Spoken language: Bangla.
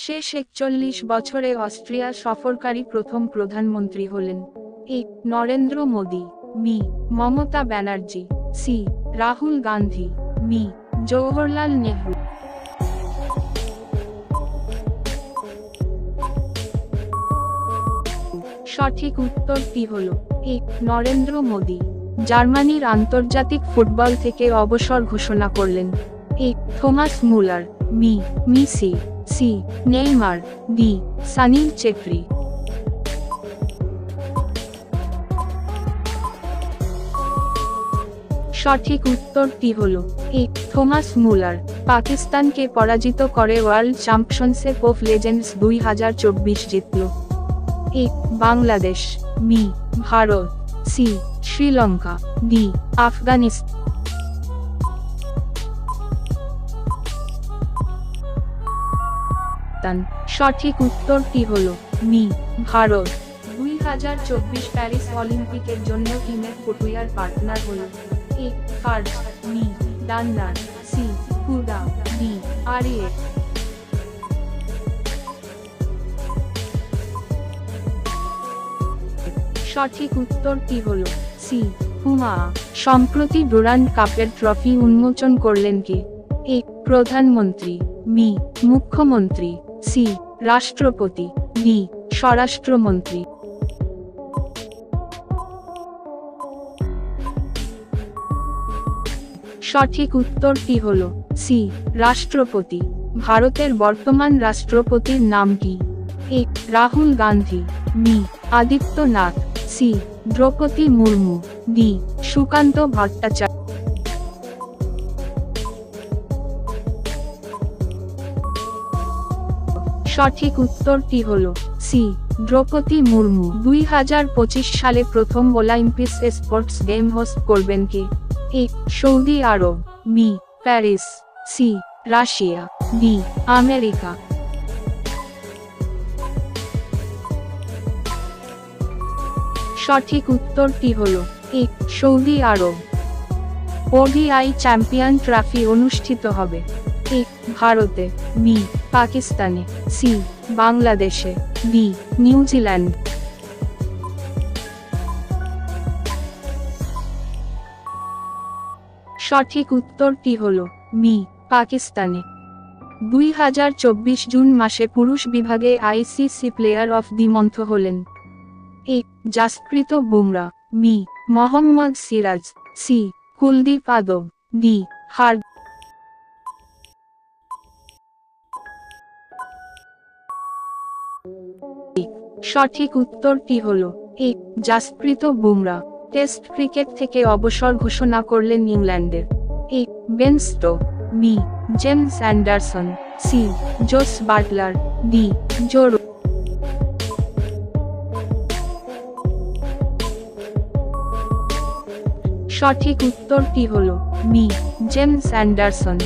শেষ ৪১ বছরে অস্ট্রিয়া সফরকারী প্রথম প্রধানমন্ত্রী হলেন। A Narendra Modi, B Mamata Banerjee, C Rahul Gandhi, B Jawaharlal Nehru. সঠিক উত্তরটি হল এ নরেন্দ্র মোদী। জার্মানির আন্তর্জাতিক ফুটবল থেকে অবসর ঘোষণা করলেন। A Thomas Muller, B Messi, C Neymar, D Sunil Chhetri. সঠিক উত্তরটি হল এ থমাস মুলার। পাকিস্তানকে পরাজিত করে ওয়ার্ল্ড চ্যাম্পিয়নশিপ অফ লেজেন্ডস 2024 জিতল। A Bangladesh, B Bharat, C Sri Lanka, D Afghanistan. সঠিক উত্তরটি হল মি ভারত। 2024 প্যারিস অলিম্পিকের জন্য টিমের ফুটওয়্যার পার্টনার হল এ ফার্জ, মি ডান্নার, সি হুডা, ডি আরিয়ে। সঠিক উত্তরটি হল সি হুমা। সম্প্রতি ডুরান্ড কাপের ট্রফি উন্মোচন করলেন কে? এ প্রধানমন্ত্রী, মি মুখ্যমন্ত্রী, সি রাষ্ট্রপতি, ডি স্বরাষ্ট্রমন্ত্রী। সঠিক উত্তরটি হল সি রাষ্ট্রপতি। ভারতের বর্তমান রাষ্ট্রপতির নাম কি? A Rahul Gandhi, B Adityanath, C Droupadi Murmu, D Sukanta Bhattacharya. সঠিক উত্তরটি হল সি দ্রৌপদী মুর্মু। 2025 সালে প্রথম অলিম্পিক স্পোর্টস গেম হোস্ট করবেন কে? A Saudi Arab, B Paris, C Russia, D America. সঠিক উত্তরটি হল A Saudi Arab. ODI champion trophy অনুষ্ঠিত হবে এ ভারতে, মি পাকিস্তানে, সি বাংলাদেশে, ডি নিউজিল্যান্ড। সঠিক উত্তরটি হল মি পাকিস্তানে। 2024 জুন মাসে পুরুষ বিভাগে ICC player of the month হলেন A Jasprit Bumrah, B Mohammed Siraj, C Kuldeep Yadav, D হার্দ। সঠিক উত্তরটি হল A Jasprit Bumrah. Test cricket থেকে অবসর ঘোষণা করলেন ইংল্যান্ডের A Ben Stokes, B James Anderson, C Jos Buttler, D Joe Root. সঠিক উত্তরটি হল মি জেমস অ্যান্ডারসন।